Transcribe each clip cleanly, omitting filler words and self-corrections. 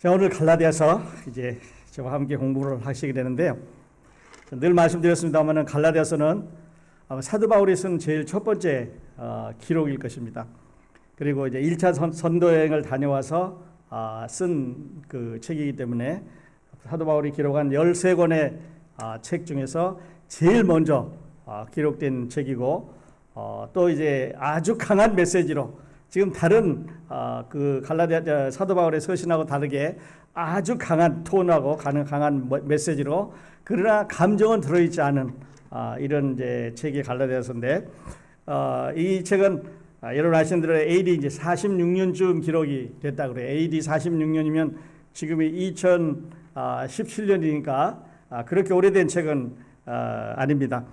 자, 오늘 갈라디아서 이제 저와 함께 공부를 하시게 되는데요. 늘 말씀드렸습니다만 갈라디아서는 사도 바울이 쓴 제일 첫 번째 기록일 것입니다. 그리고 이제 1차 선도 여행을 다녀와서 쓴 그 책이기 때문에 사도 바울이 기록한 13권의 책 중에서 제일 먼저 기록된 책이고, 또 이제 아주 강한 메시지로 지금 다른 그 갈라디아 사도 바울의 서신하고 다르게 아주 강한 톤하고 강한 메시지로, 그러나 감정은 들어있지 않은 이런 이제 책이 갈라디아서인데, 이 책은 여러분 아시는 대로 AD 이제 46년쯤 기록이 됐다 그래요. AD 46년이면 지금이 2017년이니까 그렇게 오래된 책은 아닙니다.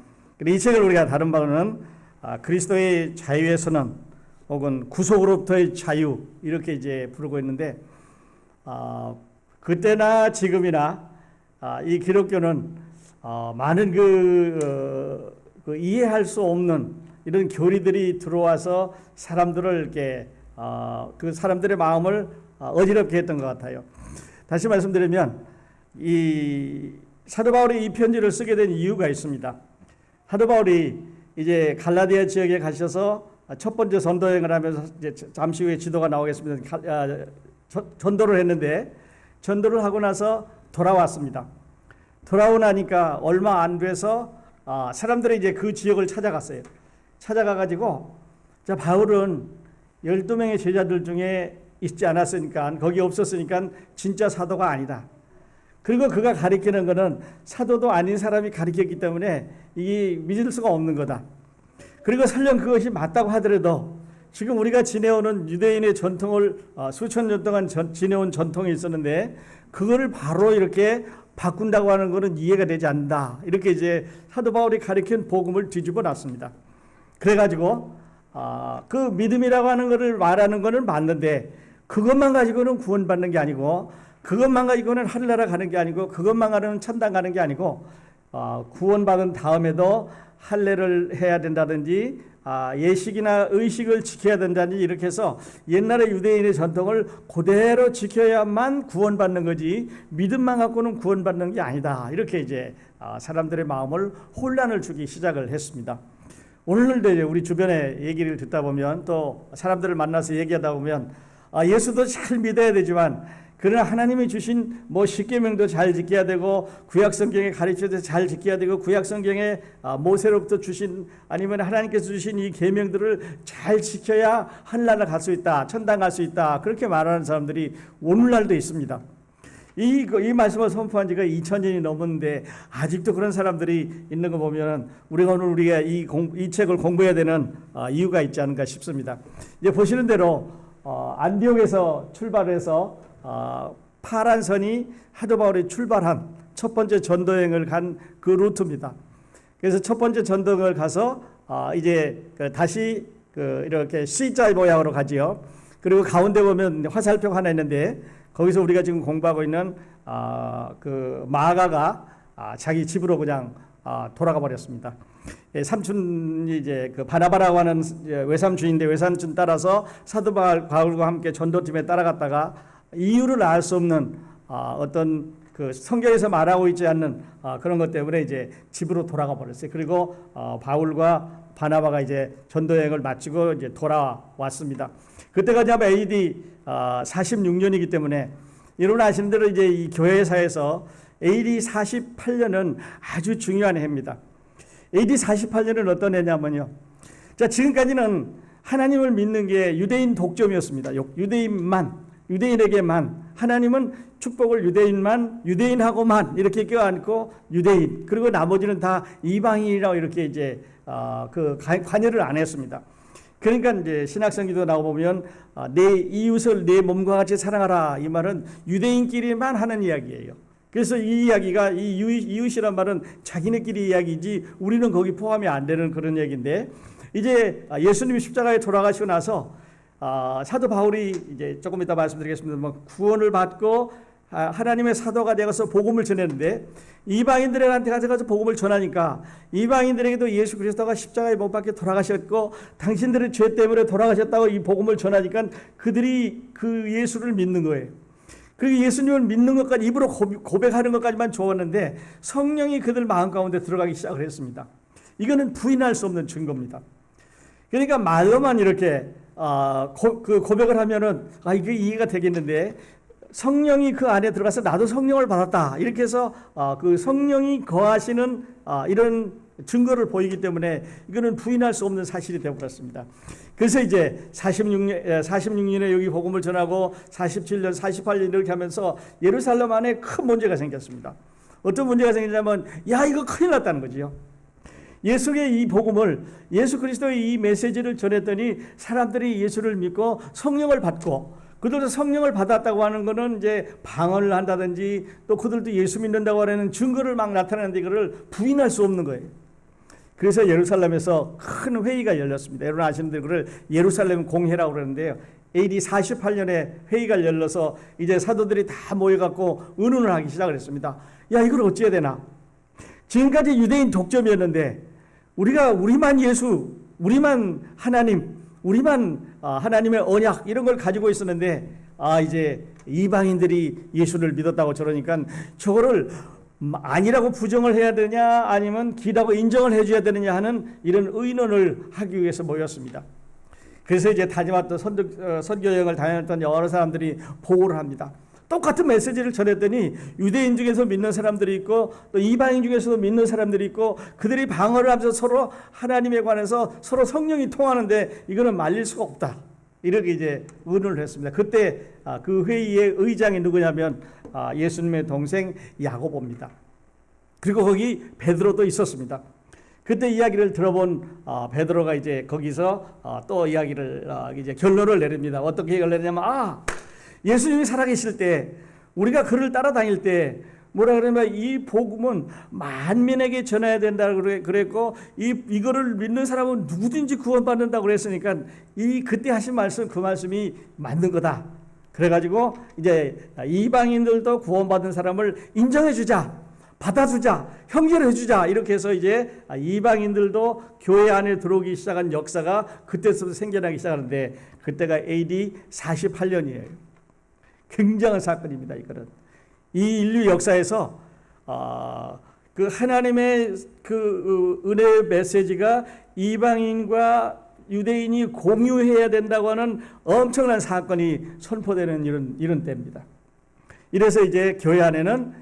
이 책을 우리가 다른 바로는 그리스도의 자유의 선언 혹은 구속으로부터의 자유, 이렇게 이제 부르고 있는데, 그때나 지금이나 이 기독교는 많은 그 이해할 수 없는 이런 교리들이 들어와서 사람들을 이렇게 그 사람들의 마음을 어지럽게 했던 것 같아요. 다시 말씀드리면 이 사도 바울이 이 편지를 쓰게 된 이유가 있습니다. 사도 바울이 이제 갈라디아 지역에 가셔서 첫 번째 전도여행을 하면서 이제 잠시 후에 지도가 나오겠습니다. 전도를 했는데, 전도를 하고 나서 돌아왔습니다. 돌아오고 나니까 얼마 안 돼서 사람들이 이제 그 지역을 찾아갔어요. 찾아가가지고, 자, 바울은 12명의 제자들 중에 있지 않았으니까, 거기 없었으니까 진짜 사도가 아니다. 그리고 그가 가리키는 것은 사도도 아닌 사람이 가리켰기 때문에 이게 믿을 수가 없는 거다. 그리고 설령 그것이 맞다고 하더라도 지금 우리가 지내오는 유대인의 전통을 수천 년 동안 지내온 전통이 있었는데, 그거를 바로 이렇게 바꾼다고 하는 것은 이해가 되지 않는다. 이렇게 이제 사도 바울이 가리킨 복음을 뒤집어 놨습니다. 그래가지고 그 믿음이라고 하는 것을 말하는 것은 맞는데, 그것만 가지고는 구원받는 게 아니고, 그것만 가지고는 하늘나라 가는 게 아니고, 그것만 가지고는 천당 가는 게 아니고, 구원받은 다음에도 할례를 해야 된다든지 예식이나 의식을 지켜야 된다든지, 이렇게 해서 옛날의 유대인의 전통을 그대로 지켜야만 구원받는 거지 믿음만 갖고는 구원받는 게 아니다. 이렇게 이제 사람들의 마음을 혼란을 주기 시작을 했습니다. 오늘도 이제 우리 주변에 얘기를 듣다 보면, 또 사람들을 만나서 얘기하다 보면 예수도 잘 믿어야 되지만, 그러나 하나님이 주신 십계명도 잘 지켜야 되고, 구약성경에 가르쳐서 잘 지켜야 되고, 구약성경에 모세로부터 주신, 아니면 하나님께서 주신 이 계명들을 잘 지켜야 하늘나라 갈 수 있다, 천당 갈 수 있다, 그렇게 말하는 사람들이 오늘날도 있습니다. 이 말씀을 선포한 지가 2000년이 넘었는데 아직도 그런 사람들이 있는 거 보면 우리가 이 책을 공부해야 되는 이유가 있지 않은가 싶습니다. 이제 보시는 대로 안디옥에서 출발해서 파란 선이 사도 바울이 출발한 첫 번째 전도여행을 간 그 루트입니다. 그래서 첫 번째 전도여행을 가서 이제 다시 이렇게 C자 모양으로 가지요. 그리고 가운데 보면 화살표 하나 있는데, 거기서 우리가 지금 공부하고 있는 그 마가가 자기 집으로 그냥 돌아가 버렸습니다. 삼촌이 이제 그 바나바라고 하는 외삼촌인데, 외삼촌 따라서 사도 바울과 함께 전도팀에 따라갔다가 이유를 알 수 없는 어떤 그 성경에서 말하고 있지 않는 그런 것 때문에 이제 집으로 돌아가 버렸어요. 그리고 바울과 바나바가 이제 전도여행을 마치고 이제 돌아왔습니다. 그때까지 하면 AD 46년이기 때문에 여러분 아시는 대로 이제 이 교회사에서 AD 48년은 아주 중요한 해입니다. AD 48년은 어떤 해냐면요. 자, 지금까지는 하나님을 믿는 게 유대인 독점이었습니다. 유대인에게만, 하나님은 축복을 유대인하고만 이렇게 껴안고 유대인, 그리고 나머지는 다 이방인이라고 이렇게 이제 관여를 안 했습니다. 그러니까 이제 신약성기도 나오면 내 이웃을 내 몸과 같이 사랑하라, 이 말은 유대인끼리만 하는 이야기예요. 그래서 이 이야기가, 이 이웃이란 말은 자기네끼리 이야기지 우리는 거기 포함이 안 되는 그런 얘기인데, 이제 예수님이 십자가에 돌아가시고 나서 사도 바울이 이제 조금 이따 말씀드리겠습니다. 구원을 받고 하나님의 사도가 되어서 복음을 전했는데, 이방인들한테 가서 복음을 전하니까 이방인들에게도 예수 그리스도가 십자가에 못 박혀 돌아가셨고 당신들의 죄 때문에 돌아가셨다고 이 복음을 전하니까 그들이 그 예수를 믿는 거예요. 그리고 예수님을 믿는 것까지 입으로 고백하는 것까지만 좋았는데 성령이 그들 마음 가운데 들어가기 시작을 했습니다. 이거는 부인할 수 없는 증거입니다. 그러니까 말로만 이렇게 그 고백을 하면은 이게 이해가 되겠는데 성령이 그 안에 들어가서 나도 성령을 받았다 이렇게 해서 그 성령이 거하시는 이런 증거를 보이기 때문에 이거는 부인할 수 없는 사실이 되어버렸습니다. 그래서 이제 46년에 여기 복음을 전하고 47년, 48년 이렇게 하면서 예루살렘 안에 큰 문제가 생겼습니다. 어떤 문제가 생기냐면 이거 큰일 났다는 거지요. 예수의 이 복음을, 예수 그리스도의 이 메시지를 전했더니 사람들이 예수를 믿고 성령을 받고, 그들도 성령을 받았다고 하는 것은 이제 방언을 한다든지 또 그들도 예수 믿는다고 하는 증거를 막 나타내는데 이거를 부인할 수 없는 거예요. 그래서 예루살렘에서 큰 회의가 열렸습니다. 여러분 아시는 대로 그걸 예루살렘 공회라고 그러는데요. AD 48년에 회의가 열려서 이제 사도들이 다 모여갖고 의논을 하기 시작을 했습니다. 이걸 어찌해야 되나? 지금까지 유대인 독점이었는데 우리만 예수, 우리만 하나님, 우리만 하나님의 언약 이런 걸 가지고 있었는데 이제 이방인들이 예수를 믿었다고 저러니까 저거를 아니라고 부정을 해야 되냐 아니면 기라고 인정을 해줘야 되느냐 하는 이런 의논을 하기 위해서 모였습니다. 그래서 이제 다녀왔던 선교 여행을 다녔던 여러 사람들이 보고를 합니다. 똑같은 메시지를 전했더니 유대인 중에서 믿는 사람들이 있고 또 이방인 중에서도 믿는 사람들이 있고 그들이 방언을 하면서 서로 하나님에 관해서 서로 성령이 통하는데 이거는 말릴 수가 없다. 이렇게 이제 의논을 했습니다. 그때 그 회의의 의장이 누구냐면 예수님의 동생 야고보입니다. 그리고 거기 베드로도 있었습니다. 그때 이야기를 들어본 베드로가 이제 거기서 또 이야기를 이제 결론을 내립니다. 어떻게 결론을 내냐면 예수님이 살아계실 때 우리가 그를 따라다닐 때 뭐라 그러면 이 복음은 만민에게 전해야 된다고 그랬고 이거를 믿는 사람은 누구든지 구원받는다고 그랬으니까 그때 하신 말씀 그 말씀이 맞는 거다. 그래가지고 이제 이방인들도 구원받은 사람을 인정해 주자, 받아주자, 형제를 해주자 이렇게 해서 이제 이방인들도 교회 안에 들어오기 시작한 역사가 그때부터 생겨나기 시작하는데 그때가 AD 48년이에요. 굉장한 사건입니다. 이거는 이 인류 역사에서 그 하나님의 그 은혜의 메시지가 이방인과 유대인이 공유해야 된다고 하는 엄청난 사건이 선포되는 이런 때입니다. 이래서 이제 교회 안에는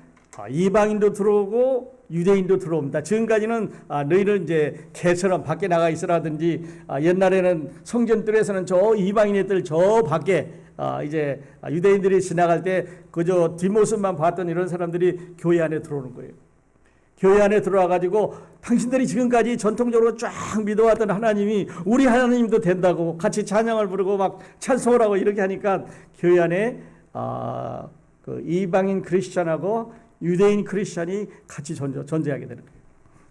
이방인도 들어오고 유대인도 들어옵니다. 지금까지는 너희는 이제 개처럼 밖에 나가 있으라든지 옛날에는 성전뜰에서는 저 이방인들 저 밖에 이제 유대인들이 지나갈 때 그저 뒷모습만 봤던 이런 사람들이 교회 안에 들어오는 거예요. 교회 안에 들어와 가지고 당신들이 지금까지 전통적으로 쫙 믿어왔던 하나님이 우리 하나님도 된다고 같이 찬양을 부르고 막 찬송을 하고 이렇게 하니까 교회 안에 그 이방인 크리스찬하고 유대인 크리스찬이 같이 존재하게 되는 거예요.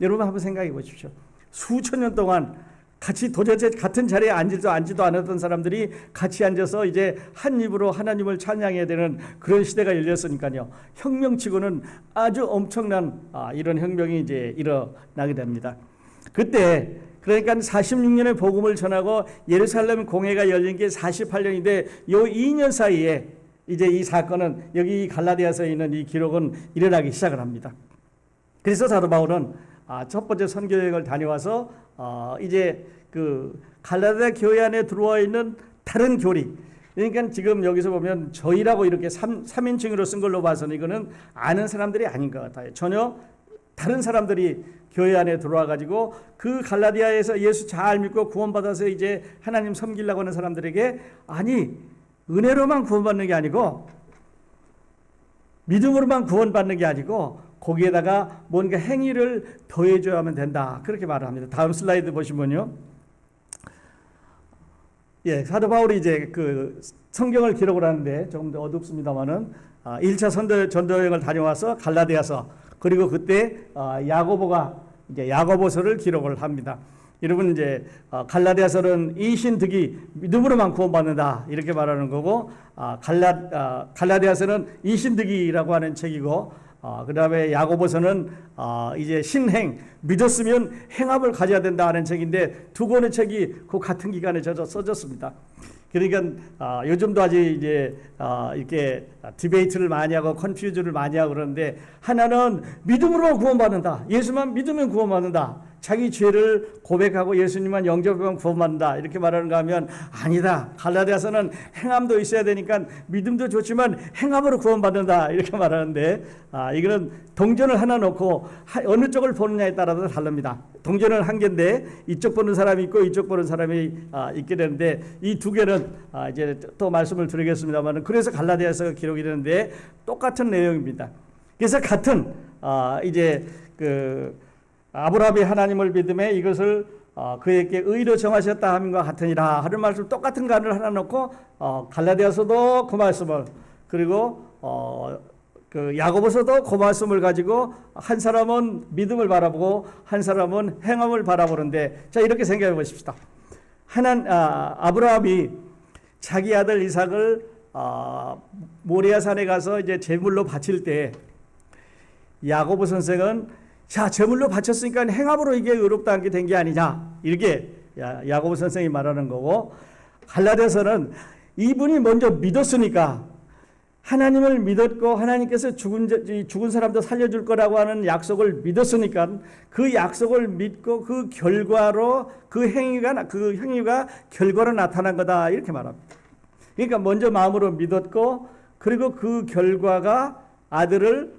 여러분 한번 생각해 보십시오. 수천 년 동안 같이 도대체 같은 자리에 앉지도 않았던 사람들이 같이 앉아서 이제 한 입으로 하나님을 찬양해야 되는 그런 시대가 열렸으니까요. 혁명치고는 아주 엄청난 이런 혁명이 이제 일어나게 됩니다. 그때 그러니까 46년에 복음을 전하고 예루살렘 공회가 열린 게 48년인데 요 2년 사이에 이제 이 사건은 여기 갈라디아서에 있는 이 기록은 일어나기 시작을 합니다. 그래서 사도 바울은 첫 번째 선교 여행을 다녀와서 이제 그 갈라디아 교회 안에 들어와 있는 다른 교리, 그러니까 지금 여기서 보면 저희라고 이렇게 3인칭으로 쓴 걸로 봐서는 이거는 아는 사람들이 아닌 것 같아요. 전혀 다른 사람들이 교회 안에 들어와 가지고 그 갈라디아에서 예수 잘 믿고 구원받아서 이제 하나님 섬기려고 하는 사람들에게 은혜로만 구원받는 게 아니고 믿음으로만 구원받는 게 아니고 거기에다가 뭔가 행위를 더해줘야만 된다. 그렇게 말을 합니다. 다음 슬라이드 보시면요. 사도 바울이 이제 그 성경을 기록을 하는데 조금 더 어둡습니다만은 1차 전도여행을 다녀와서 갈라디아서 그리고 그때 야고보가 이제 야고보서를 기록을 합니다. 여러분 이제 갈라디아서는 이신득이 믿음으로만 구원받는다 이렇게 말하는 거고 갈라디아서는 이신득이라고 하는 책이고 그 다음에 야고보서는 이제 신행 믿었으면 행함을 가져야 된다 하는 책인데 두 권의 책이 그 같은 기간에 써졌습니다. 그러니까 요즘도 아직 이제 이렇게 디베이트를 많이 하고 컨퓨즈를 많이 하고 그러는데, 하나는 믿음으로 구원받는다. 예수만 믿으면 구원받는다. 자기 죄를 고백하고 예수님만 영접하면 구원받는다. 이렇게 말하는가 하면 아니다. 갈라디아서는 행함도 있어야 되니까 믿음도 좋지만 행함으로 구원받는다. 이렇게 말하는데, 이거는 동전을 하나 놓고 어느 쪽을 보느냐에 따라서 다릅니다. 동전은 한 개인데 이쪽 보는 사람이 있고 이쪽 보는 사람이 있게 되는데, 이 두 개는 이제 또 말씀을 드리겠습니다만, 그래서 갈라디아서가 기록이 되는데 똑같은 내용입니다. 그래서 같은 이제 아브라함이 하나님을 믿음에 이것을 그에게 의로 정하셨다 함과 같으니라 하는 말씀, 똑같은 간을 하나 놓고 갈라디아서도 그 말씀을, 그리고 야고보서도 그 말씀을 가지고 한 사람은 믿음을 바라보고 한 사람은 행함을 바라보는데, 자, 이렇게 생각해 보십시다. 아브라함이 자기 아들 이삭을 모리아 산에 가서 이제 제물로 바칠 때, 야고보 선생은 자, 제물로 바쳤으니까 행함으로 이게 의롭다는 게 된 게 아니냐, 이렇게 야고보 선생이 말하는 거고, 갈라디아서는 이분이 먼저 믿었으니까, 하나님을 믿었고 하나님께서 죽은 사람도 살려줄 거라고 하는 약속을 믿었으니까, 그 약속을 믿고 그 결과로 그 행위가 결과로 나타난 거다, 이렇게 말합니다. 그러니까 먼저 마음으로 믿었고, 그리고 그 결과가 아들을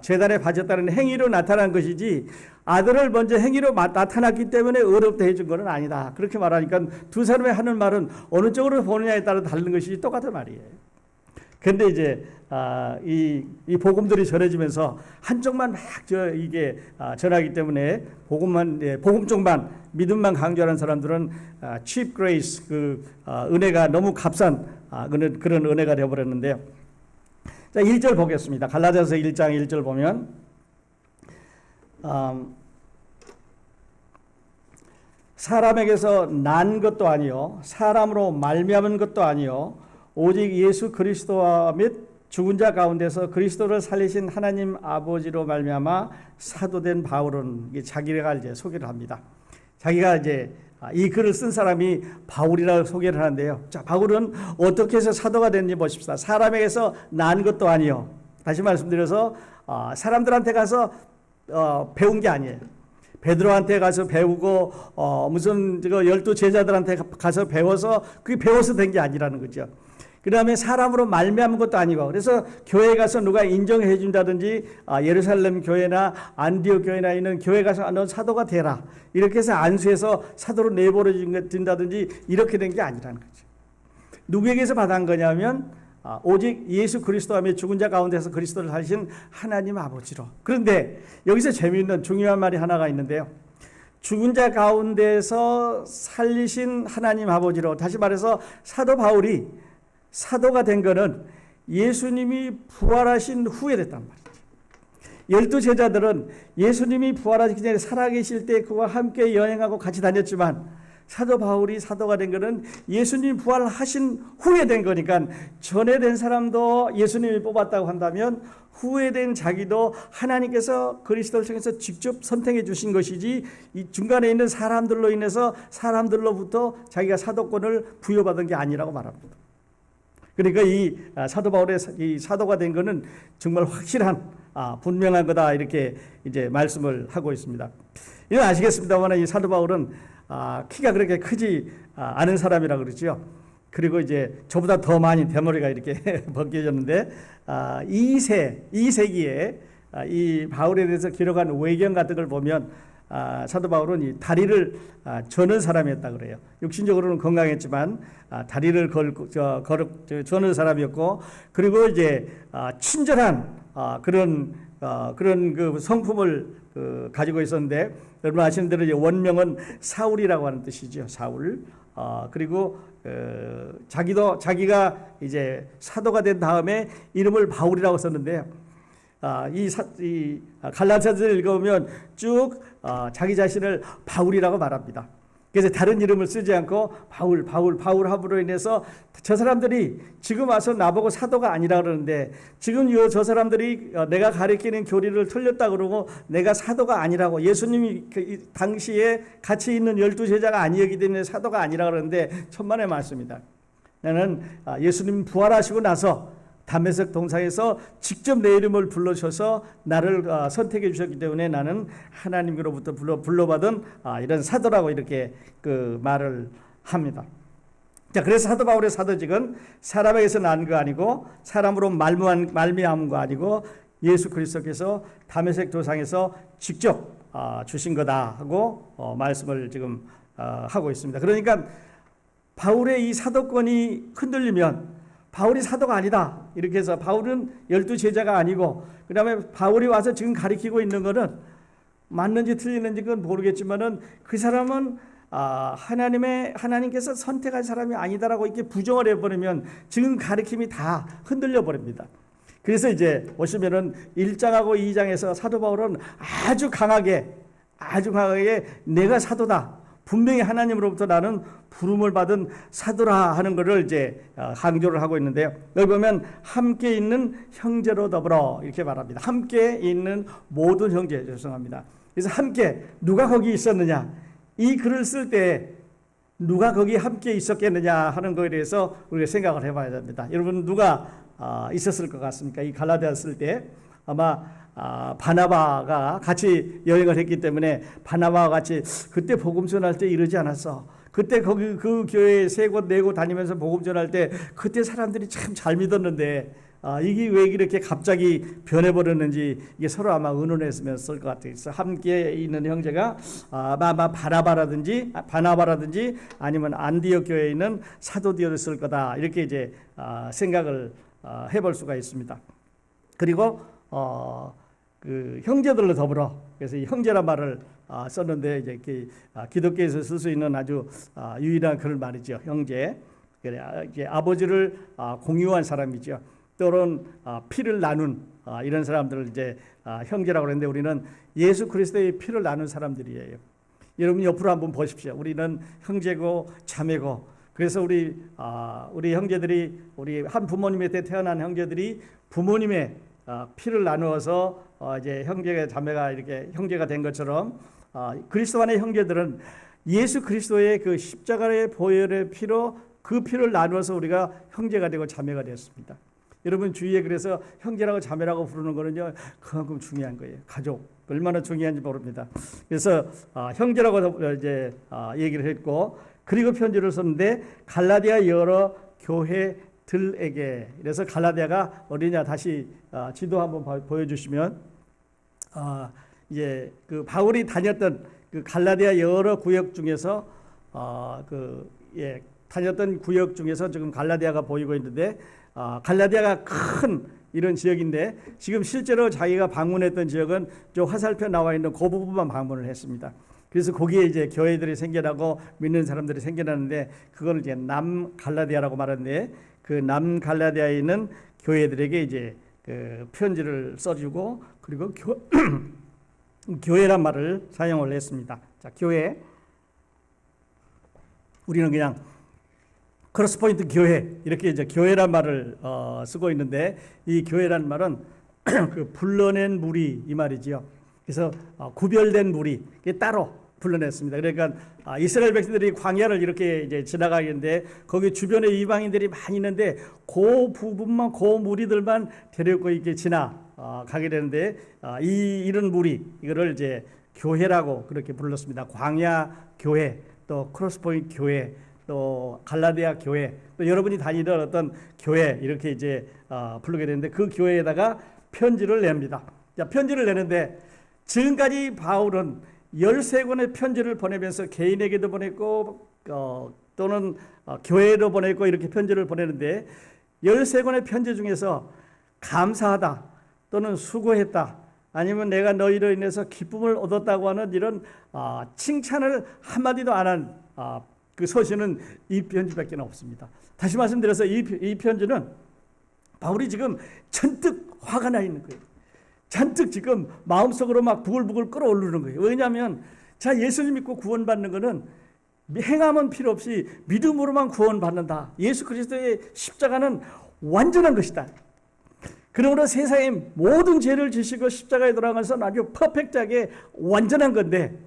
제단에 바쳤다는 행위로 나타난 것이지, 아들을 먼저 행위로 나타났기 때문에 의롭다 해준 것은 아니다. 그렇게 말하니까 두 사람이 하는 말은 어느 쪽으로 보느냐에 따라 다른 것이 똑같은 말이에요. 그런데 이제 이 복음들이 전해지면서 한쪽만 막 이게 전하기 때문에 복음 쪽만 믿음만 강조하는 사람들은 cheap grace, 은혜가 너무 값싼 그런 은혜가 되어버렸는데요. 자, 1절 보겠습니다. 갈라디아서 1장 1절 보면 사람에게서 난 것도 아니요 사람으로 말미암은 것도 아니요 오직 예수 그리스도와 및 죽은 자 가운데서 그리스도를 살리신 하나님 아버지로 말미암아 사도된 바울은 자기가 이제 소개를 합니다. 자기가 이제 이 글을 쓴 사람이 바울이라고 소개를 하는데요. 자, 바울은 어떻게 해서 사도가 됐는지 보십시다. 사람에게서 난 것도 아니요. 다시 말씀드려서 사람들한테 가서 배운 게 아니에요. 베드로한테 가서 배우고 무슨 12 제자들한테 가서 배워서 그게 배워서 된 게 아니라는 거죠. 그 다음에 사람으로 말미암은 것도 아니고, 그래서 교회에 가서 누가 인정해 준다든지 예루살렘 교회나 안디옥 교회나 있는 교회 가서 너 사도가 되라 이렇게 해서 안수해서 사도로 내버려진다든지 이렇게 된 게 아니라는 거죠. 누구에게서 받은 거냐면 오직 예수 그리스도와 및 죽은 자 가운데서 그리스도를 살리신 하나님 아버지로. 그런데 여기서 재미있는 중요한 말이 하나가 있는데요. 죽은 자 가운데서 살리신 하나님 아버지로. 다시 말해서 사도 바울이 사도가 된 것은 예수님이 부활하신 후에 됐단 말이죠. 12 제자들은 예수님이 부활하시기 전에 살아계실 때 그와 함께 여행하고 같이 다녔지만, 사도 바울이 사도가 된 것은 예수님 부활하신 후에 된 거니까, 전에 된 사람도 예수님이 뽑았다고 한다면 후에 된 자기도 하나님께서 그리스도를 통해서 직접 선택해 주신 것이지, 이 중간에 있는 사람들로 인해서 사람들로부터 자기가 사도권을 부여받은 게 아니라고 말합니다. 그러니까 이 사도 바울의 이 사도가 된 것은 정말 확실한 분명한 거다, 이렇게 이제 말씀을 하고 있습니다. 이건 아시겠습니다만 이 사도 바울은 키가 그렇게 크지 않은 사람이라 그러죠. 그리고 이제 저보다 더 많이 대머리가 이렇게 벗겨졌는데, 2세기에 이 바울에 대해서 기록한 외경 같은 걸 보면 사도 바울은 이 다리를 저는 사람이었다 그래요. 육신적으로는 건강했지만 다리를 저는 사람이었고, 그리고 이제 친절한 그런 그 성품을 가지고 있었는데, 여러분 아시는 대로 이제 원명은 사울이라고 하는 뜻이죠. 사울. 그리고 자기가 이제 사도가 된 다음에 이름을 바울이라고 썼는데요. 이 갈라디아서를 읽으면 쭉 자기 자신을 바울이라고 말합니다. 그래서 다른 이름을 쓰지 않고 바울 함으로 인해서 저 사람들이 지금 와서 나보고 사도가 아니라 그러는데, 지금 저 사람들이 내가 가르치는 교리를 틀렸다 그러고 내가 사도가 아니라고, 예수님이 당시에 같이 있는 12 제자가 아니었기 때문에 사도가 아니라 그러는데 천만의 말씀이다. 나는 예수님 부활하시고 나서 다메섹 동상에서 직접 내 이름을 불러셔서 나를 선택해 주셨기 때문에 나는 하나님으로부터 불러받은 이런 사도라고 이렇게 그 말을 합니다. 자, 그래서 사도 바울의 사도직은 사람에게서 난 거 아니고 사람으로 말미암은 거 아니고 예수 그리스도께서 다메섹 도상에서 직접 주신 거다 하고 말씀을 지금 하고 있습니다. 그러니까 바울의 이 사도권이 흔들리면 바울이 사도가 아니다 이렇게 해서 바울은 12제자가 아니고 그 다음에 바울이 와서 지금 가리키고 있는 거는 맞는지 틀리는지 그건 모르겠지만은 그 사람은 하나님께서 선택한 사람이 아니다라고 이렇게 부정을 해버리면 지금 가리킴이 다 흔들려 버립니다. 그래서 이제 보시면은 1장하고 2장에서 사도 바울은 아주 강하게 내가 사도다. 분명히 하나님으로부터 나는 부름을 받은 사도라 하는 것을 이제 강조를 하고 있는데요. 여기 보면 함께 있는 형제로 더불어 이렇게 말합니다. 함께 있는 모든 형제, 죄송합니다. 그래서 함께 누가 거기 있었느냐? 이 글을 쓸 때 누가 거기 함께 있었겠느냐 하는 것에 대해서 우리가 생각을 해봐야 됩니다. 여러분 누가 있었을 것 같습니까? 이 갈라디아 쓸 때 아마 바나바가 같이 여행을 했기 때문에 바나바와 같이 그때 복음 전할 때 이러지 않았어. 그때 거기 그 교회 세 곳 네 곳 다니면서 복음 전할 때 그때 사람들이 참 잘 믿었는데 이게 왜 이렇게 갑자기 변해버렸는지 이게 서로 아마 의논했으면 것 같아요. 그래서 함께 있는 형제가 아마 바나바라든지 아니면 안디옥 교회에 있는 사도디었을 거다 이렇게 이제 생각을 해볼 수가 있습니다. 그리고 그 형제들로 더불어 그래서 이 형제란 말을 썼는데 이제 이렇게 기독교에서 쓸 수 있는 아주 유일한 그런 말이죠. 형제. 그래 이게 아버지를 공유한 사람이죠. 또는 피를 나눈 이런 사람들을 이제 형제라고 그러는데 우리는 예수 그리스도의 피를 나눈 사람들이에요. 여러분 옆으로 한번 보십시오. 우리는 형제고 자매고 그래서 우리 형제들이 우리 한 부모님에 태어난 형제들이 부모님의 피를 나누어서 이제 형제가 자매가 이렇게 형제가 된 것처럼 그리스도 안의 형제들은 예수 그리스도의 그 십자가의 보혈의 피로 그 피를 나누어서 우리가 형제가 되고 자매가 되었습니다. 여러분 주위에 그래서 형제라고 자매라고 부르는 거는요 그만큼 중요한 거예요. 가족 얼마나 중요한지 모릅니다. 그래서 형제라고 이제 얘기를 했고 그리고 편지를 썼는데 갈라디아 여러 교회들에게 그래서 갈라디아가 어디냐 다시 지도 한번 보여주시면 이제 그 바울이 다녔던 그 갈라디아 여러 구역 중에서 다녔던 구역 중에서 지금 갈라디아가 보이고 있는데 갈라디아가 큰 이런 지역인데 지금 실제로 자기가 방문했던 지역은 저 화살표 나와 있는 그 부분만 방문을 했습니다. 그래서 거기에 이제 교회들이 생겨나고 믿는 사람들이 생겨나는데 그걸 이제 남 갈라디아라고 말하는데 그 남 갈라디아에 있는 교회들에게 이제 그 편지를 써주고 그리고 교회란 말을 사용을 했습니다. 자, 교회 우리는 그냥 크로스포인트 교회 이렇게 이제 교회란 말을 쓰고 있는데 이 교회란 말은 그 불러낸 무리 이 말이지요. 그래서 구별된 무리 따로 불러냈습니다. 그러니까 이스라엘 백성들이 광야를 이렇게 이제 지나가겠는데 거기 주변에 이방인들이 많이 있는데 그 부분만 그 무리들만 데리고 이렇게 지나가게 되는데 이런 무리 이거를 이제 교회라고 그렇게 불렀습니다. 광야 교회 또 크로스포인트 교회 또 갈라디아 교회 또 여러분이 다니던 어떤 교회 이렇게 이제 부르게 되는데 그 교회에다가 편지를 냅니다. 자, 편지를 내는데 지금까지 바울은 13권의 편지를 보내면서 개인에게도 보냈고 또는 교회에도 보냈고 이렇게 편지를 보내는데 13권의 편지 중에서 감사하다 또는 수고했다 아니면 내가 너희로 인해서 기쁨을 얻었다고 하는 이런 칭찬을 한마디도 안 한 그 서신은 이 편지밖에 없습니다. 다시 말씀드려서 이 편지는 바울이 지금 잔뜩 화가 나 있는 거예요. 잔뜩 지금 마음속으로 막 부글부글 끓어오르는 거예요. 왜냐하면 자 예수님 믿고 구원받는 거는 행함은 필요 없이 믿음으로만 구원받는다. 예수 그리스도의 십자가는 완전한 것이다. 그러므로 세상의 모든 죄를 지시고 십자가에 돌아가서 아주 퍼펙트하게 완전한 건데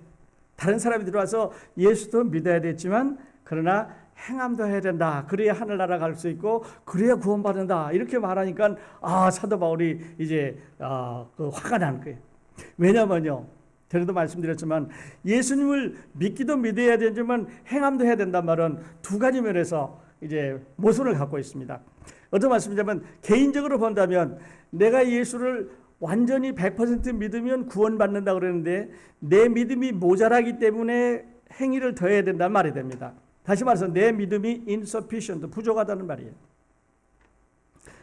다른 사람이 들어와서 예수도 믿어야 됐지만 그러나 행함도 해야 된다. 그래야 하늘나라 갈 수 있고 그래야 구원받는다. 이렇게 말하니까 사도 바울이 이제 화가 나는 거예요. 왜냐면요, 전에도 말씀드렸지만 예수님을 믿기도 믿어야 되지만 행함도 해야 된단 말은 두 가지 면에서 이제 모순을 갖고 있습니다. 어떤 말씀이냐면 개인적으로 본다면 내가 예수를 완전히 100% 믿으면 구원받는다 그러는데 내 믿음이 모자라기 때문에 행위를 더해야 된다는 말이 됩니다. 다시 말해서 내 믿음이 insufficient, 부족하다는 말이에요.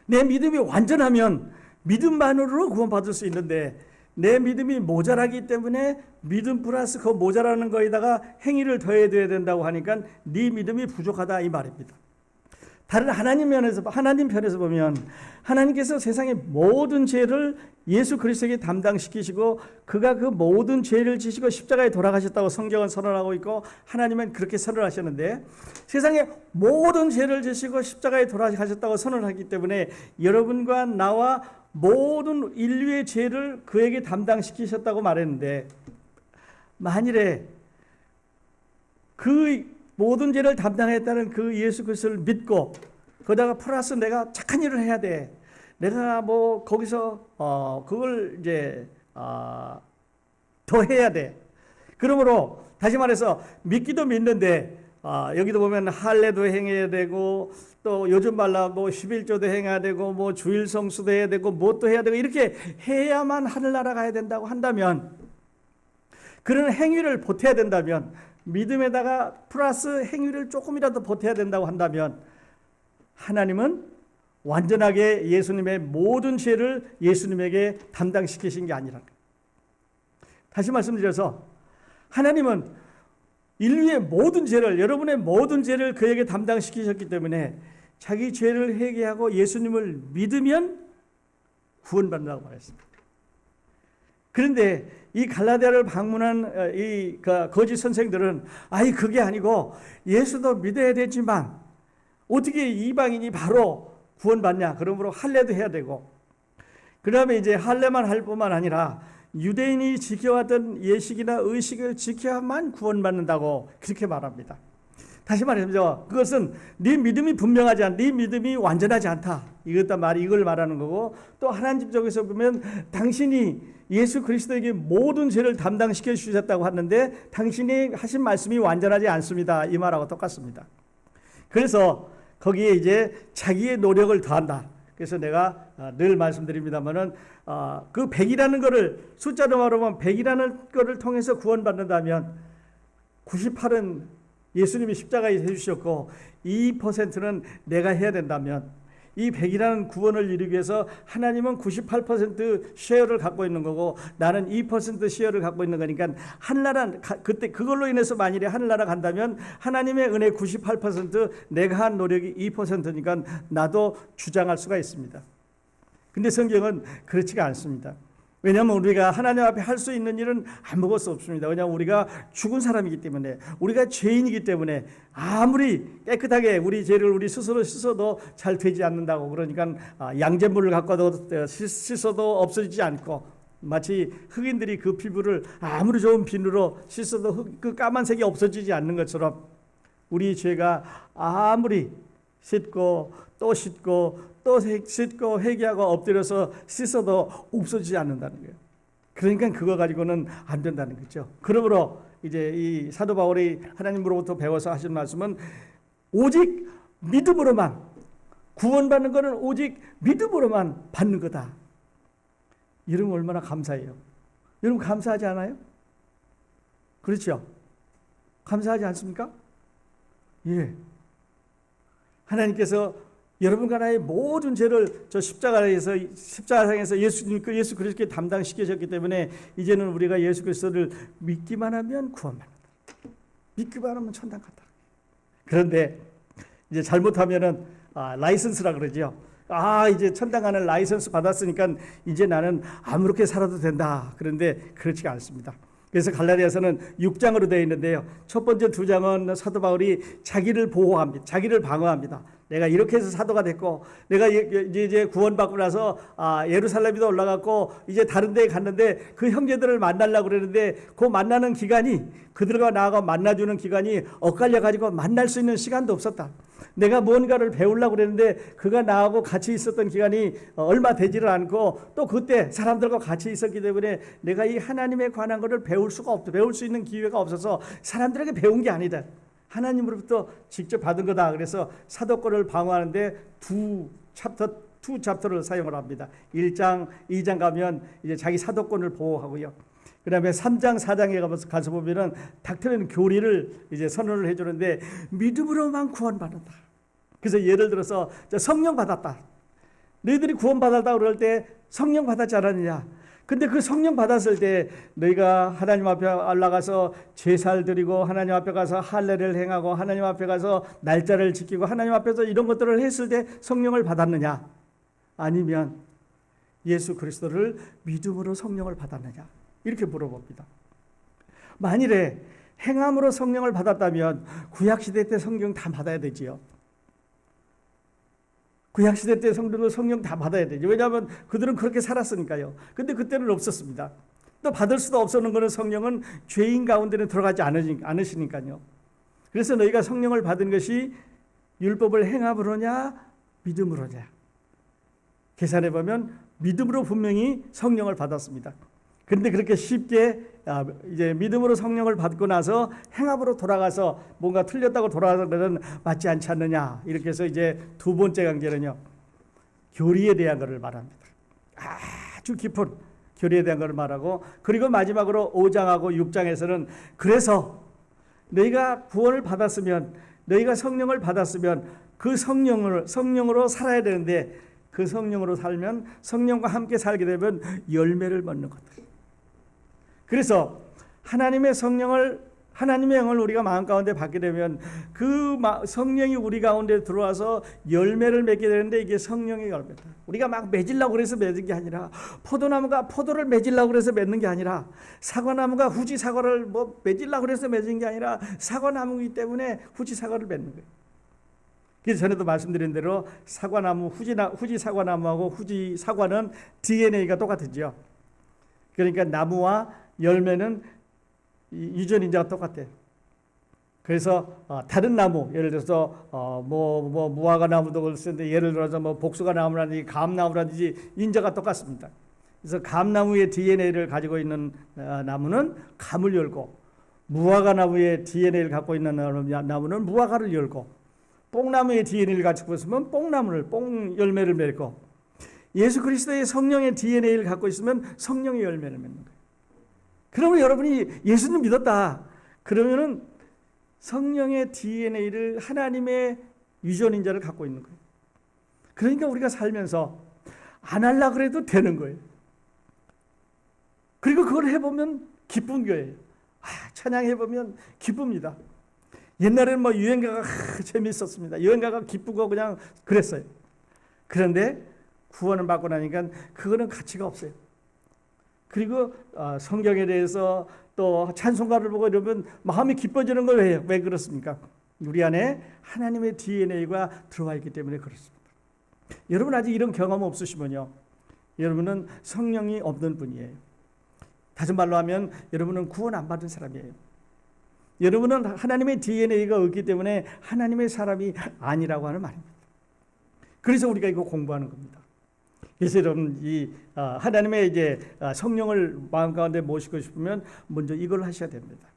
내 믿음이 완전하면 믿음만으로 구원받을 수 있는데 내 믿음이 모자라기 때문에 믿음 플러스 그 모자라는 거에다가 행위를 더해야 된다고 하니까 네 믿음이 부족하다 이 말입니다. 다른 하나님 편에서 보면 하나님께서 세상의 모든 죄를 예수 그리스도에게 담당시키시고 그가 그 모든 죄를 지시고 십자가에 돌아가셨다고 성경은 선언하고 있고 하나님은 그렇게 선언하셨는데 세상의 모든 죄를 지시고 십자가에 돌아가셨다고 선언하기 때문에 여러분과 나와 모든 인류의 죄를 그에게 담당시키셨다고 말했는데 만일에 그 모든 죄를 담당했다는 그 예수 그리스도를 믿고 거기다가 플러스 내가 착한 일을 해야 돼. 내가 뭐 거기서 그걸 이제 더 해야 돼. 그러므로 다시 말해서 믿기도 믿는데 여기도 보면 할례도 행해야 되고 또 요즘 말로 뭐 11조도 행해야 되고 뭐 주일 성수도 해야 되고 뭣도 해야 되고 이렇게 해야만 하늘나라 가야 된다고 한다면 그런 행위를 보태야 된다면 믿음에다가 플러스 행위를 조금이라도 보태야 된다고 한다면 하나님은 완전하게 예수님의 모든 죄를 예수님에게 담당시키신 게 아니라 다시 말씀드려서 하나님은 인류의 모든 죄를 여러분의 모든 죄를 그에게 담당시키셨기 때문에 자기 죄를 회개하고 예수님을 믿으면 구원받는다고 말했습니다. 그런데 이 갈라디아를 방문한 이 거짓 선생들은 그게 아니고 예수도 믿어야 되지만 어떻게 이방인이 바로 구원받냐? 그러므로 할례도 해야 되고 그다음에 이제 할례만 할 뿐만 아니라 유대인이 지켜왔던 예식이나 의식을 지켜야만 구원받는다고 그렇게 말합니다. 다시 말해서 그것은 네 믿음이 분명하지 않다. 네 믿음이 완전하지 않다. 이걸 말하는 거고 또 하나님 쪽에서 보면 당신이 예수 그리스도에게 모든 죄를 담당시켜 주셨다고 하는데 당신이 하신 말씀이 완전하지 않습니다. 이 말하고 똑같습니다. 그래서 거기에 이제 자기의 노력을 더한다. 그래서 내가 늘 말씀드립니다만은 그 100이라는 거를 숫자로 말하면 100이라는 거를 통해서 구원받는다면 98은 예수님이 십자가에 해주셨고 2%는 내가 해야 된다면 이 100이라는 구원을 이루기 위해서 하나님은 98% 쉐어를 갖고 있는 거고 나는 2% 쉐어를 갖고 있는 거니까 하늘나라 그때 그걸로 인해서 만일에 하늘나라 간다면 하나님의 은혜 98% 내가 한 노력이 2%니까 나도 주장할 수가 있습니다. 근데 성경은 그렇지가 않습니다. 왜냐하면 우리가 하나님 앞에 할 수 있는 일은 아무것도 없습니다. 왜냐하면 우리가 죽은 사람이기 때문에 우리가 죄인이기 때문에 아무리 깨끗하게 우리 죄를 우리 스스로 씻어도 잘 되지 않는다고 그러니까 양잿물을 갖고도 씻어도 없어지지 않고 마치 흑인들이 그 피부를 아무리 좋은 비누로 씻어도 그 까만색이 없어지지 않는 것처럼 우리 죄가 아무리 씻고 또 씻고 또 씻고 회개하고 엎드려서 씻어도 없어지지 않는다는 거예요. 그러니까 그거 가지고는 안 된다는 거죠. 그러므로 이제 이 사도 바울이 하나님으로부터 배워서 하신 말씀은 오직 믿음으로만 구원받는 것은 오직 믿음으로만 받는 거다. 여러분 얼마나 감사해요. 여러분 감사하지 않아요? 그렇죠? 감사하지 않습니까? 예. 하나님께서 여러분과 나의 모든 죄를 저 십자가상에서 예수 그리스도께 담당시키셨기 때문에 이제는 우리가 예수 그리스도를 믿기만 하면 구원받는다. 믿기만 하면 천당 간다. 그런데 이제 잘못하면은 라이선스라 그러죠. 이제 천당 가는 라이선스 받았으니까 이제 나는 아무렇게 살아도 된다. 그런데 그렇지가 않습니다. 그래서 갈라디아서는 6장으로 되어 있는데요. 첫 번째 2장은 사도 바울이 자기를 보호합니다. 자기를 방어합니다. 내가 이렇게 해서 사도가 됐고, 내가 이제 구원받고 나서 예루살렘에도 올라갔고, 이제 다른 데에 갔는데 그 형제들을 만나려고 그러는데 그 만나는 기간이, 그들과 나하고 만나주는 기간이 엇갈려 가지고 만날 수 있는 시간도 없었다. 내가 무언가를 배우려고 그랬는데 그가 나하고 같이 있었던 기간이 얼마 되지를 않고, 또 그때 사람들과 같이 있었기 때문에 내가 이 하나님에 관한 것을 배울 수가 없다. 배울 수 있는 기회가 없어서 사람들에게 배운 게 아니다. 하나님으로부터 직접 받은 거다. 그래서 사도권을 방어하는데 투 챕터를 사용을 합니다. 1장, 2장 가면 이제 자기 사도권을 보호하고요. 그다음에 3장, 4장에 가서 보면은 닥터는 교리를 이제 선언을 해주는데, 믿음으로만 구원받는다. 그래서 예를 들어서 성령 받았다. 너희들이 구원받았다 그럴 때 성령 받았지 않았느냐? 근데 그 성령 받았을 때 너희가 하나님 앞에 올라가서 제사를 드리고 하나님 앞에 가서 할례를 행하고 하나님 앞에 가서 날짜를 지키고 하나님 앞에서 이런 것들을 했을 때 성령을 받았느냐? 아니면 예수 그리스도를 믿음으로 성령을 받았느냐? 이렇게 물어봅니다. 만일에 행함으로 성령을 받았다면 구약시대 때 성령 다 받아야 되지요. 구약시대 때 성도들 성령 다 받아야 되죠. 왜냐하면 그들은 그렇게 살았으니까요. 근데 그때는 없었습니다. 또 받을 수도 없었는 것은 성령은 죄인 가운데는 들어가지 않으시니까요. 그래서 너희가 성령을 받은 것이 율법을 행함으로냐 믿음으로냐. 계산해 보면 믿음으로 분명히 성령을 받았습니다. 그런데 그렇게 쉽게 이제 믿음으로 성령을 받고 나서 행함으로 돌아가서 뭔가 틀렸다고 돌아가서 그러면 맞지 않지 않느냐. 이렇게 해서 이제 두 번째 강제는요, 교리에 대한 것을 말합니다. 아주 깊은 교리에 대한 것을 말하고, 그리고 마지막으로 5장하고 6장에서는 그래서 너희가 구원을 받았으면, 너희가 성령을 받았으면 그 성령으로 살아야 되는데, 그 성령으로 살면, 성령과 함께 살게 되면 열매를 맺는 것들. 그래서 하나님의 영을 우리가 마음 가운데 받게 되면 그 성령이 우리 가운데 들어와서 열매를 맺게 되는데, 이게 성령의 열매다. 우리가 막 맺으려고 그래서 맺은 게 아니라, 포도나무가 포도를 맺으려고 그래서 맺는 게 아니라, 사과나무가 후지 사과를 맺으려고 그래서 맺은 게 아니라, 사과나무이기 때문에 후지 사과를 맺는 거예요. 그래서 전에도 말씀드린 대로 사과나무, 후지 사과나무하고 후지 사과는 DNA가 똑같죠. 그러니까 나무와 열매는 유전인자가 똑같아요. 그래서 다른 나무, 예를 들어서 무화과 나무도 그렇는데, 예를 들어서 복숭아 나무라든지 감나무라든지 인자가 똑같습니다. 그래서 감나무의 DNA를 가지고 있는 나무는 감을 열고, 무화과 나무의 DNA를 갖고 있는 나무는 무화과를 열고, 뽕나무의 DNA를 가지고 있으면 뽕 열매를 맺고, 예수 그리스도의 성령의 DNA를 갖고 있으면 성령의 열매를 맺는 거예요. 그러면 여러분이 예수님 믿었다. 그러면은 성령의 DNA를, 하나님의 유전인자를 갖고 있는 거예요. 그러니까 우리가 살면서 안 하려고 그래도 되는 거예요. 그리고 그걸 해보면 기쁜 거예요. 찬양해보면 기쁩니다. 옛날에는 유행가가 재미있었습니다. 유행가가 기쁘고 그냥 그랬어요. 그런데 구원을 받고 나니까 그거는 가치가 없어요. 그리고 성경에 대해서 또 찬송가를 보고 이러면 마음이 기뻐지는 거예요. 왜 그렇습니까? 우리 안에 하나님의 DNA가 들어와 있기 때문에 그렇습니다. 여러분 아직 이런 경험 없으시면요, 여러분은 성령이 없는 분이에요. 다시 말로 하면 여러분은 구원 안 받은 사람이에요. 여러분은 하나님의 DNA가 없기 때문에 하나님의 사람이 아니라고 하는 말입니다. 그래서 우리가 이거 공부하는 겁니다. 그래서 여러분 이 하나님의 이제 성령을 마음 가운데 모시고 싶으면 먼저 이걸 하셔야 됩니다.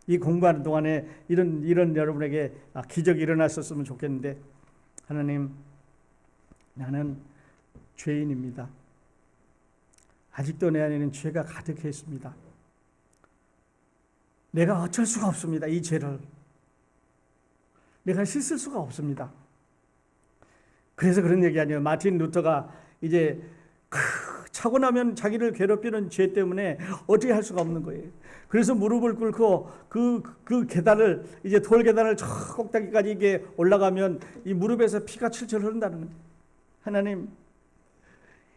이 공부하는 동안에 이런 여러분에게 기적이 일어났었으면 좋겠는데, 하나님, 나는 죄인입니다. 아직도 내 안에는 죄가 가득해 있습니다. 내가 어쩔 수가 없습니다. 이 죄를 내가 씻을 수가 없습니다. 그래서 그런 얘기 아니에요. 마틴 루터가 이제 차고 나면 자기를 괴롭히는 죄 때문에 어떻게 할 수가 없는 거예요. 그래서 무릎을 꿇고 그 계단을, 이제 돌 계단을 저 꼭대기까지 이게 올라가면 이 무릎에서 피가 철철 흐른다는 거예요. 하나님,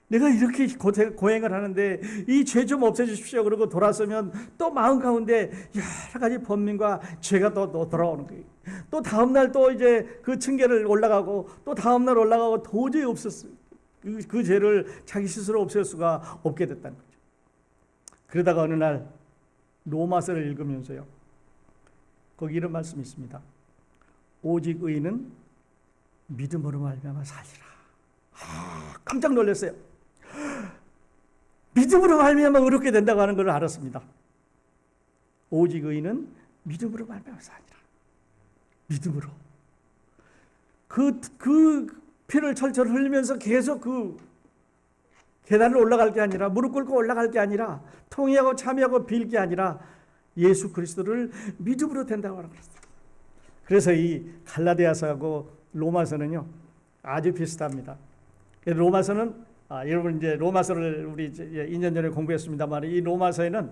내가 이렇게 고행을 하는데 이 죄 좀 없애주십시오. 그러고 돌아서면 또 마음 가운데 여러 가지 번민과 죄가 또 돌아오는 거예요. 또 다음날 또 이제 그 층계를 올라가고 또 다음날 올라가고 도저히 없었어요. 그 죄를 자기 스스로 없앨 수가 없게 됐다는 거죠. 그러다가 어느 날 로마서를 읽으면서요, 거기 이런 말씀이 있습니다. 오직 의인은 믿음으로 말미암아 살리라. 깜짝 놀랐어요. 믿음으로 말미암아 의롭게 된다고 하는 걸 알았습니다. 오직 의인은 믿음으로 말미암아 살리라. 믿음으로. 그 피를 철철 흘리면서 계속 그 계단을 올라갈 게 아니라, 무릎 꿇고 올라갈 게 아니라, 통회하고 참여하고 빌 게 아니라 예수 그리스도를 믿음으로 된다고 하는 거예요. 그래서 이 갈라디아서하고 로마서는요 아주 비슷합니다. 로마서는 여러분 이제 로마서를 우리 2년 전에 공부했습니다만, 이 로마서에는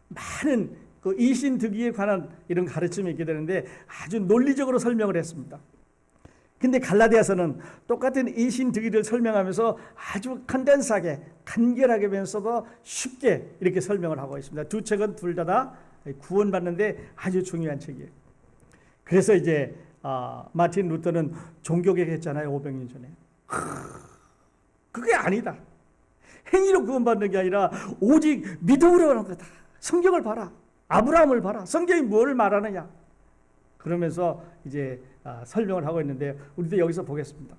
많은 그 이신득의에 관한 이런 가르침이 있게 되는데 아주 논리적으로 설명을 했습니다. 근데 갈라디아서는 똑같은 이신득의를 설명하면서 아주 컨덴스하게, 간결하게면서도 쉽게 이렇게 설명을 하고 있습니다. 두 책은 둘 다 구원받는데 아주 중요한 책이에요. 그래서 이제 마틴 루터는 종교개혁했잖아요, 500년 전에. 그게 아니다. 행위로 구원받는 게 아니라 오직 믿음으로 하는 거다. 성경을 봐라. 아브라함을 봐라. 성경이 뭘 말하느냐. 그러면서 이제 설명을 하고 있는데, 우리도 여기서 보겠습니다.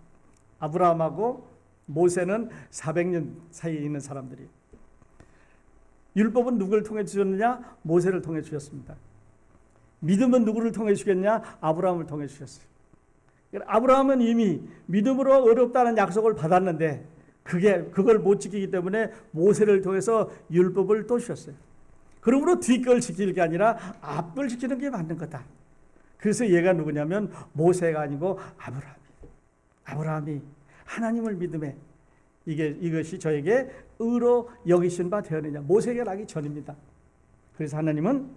아브라함하고 모세는 400년 사이에 있는 사람들이에요. 율법은 누구를 통해 주셨느냐? 모세를 통해 주셨습니다. 믿음은 누구를 통해 주겠냐? 아브라함을 통해 주셨어요. 아브라함은 이미 믿음으로 의롭다는 약속을 받았는데 그걸 못 지키기 때문에 모세를 통해서 율법을 또 주셨어요. 그러므로 뒷걸 지킬 게 아니라 앞걸 지키는 게 맞는 거다. 그래서 얘가 누구냐면 모세가 아니고 아브라함이 하나님을 믿음에 이것이 저에게 의로 여기신 바 되었느냐. 모세가 나기 전입니다. 그래서 하나님은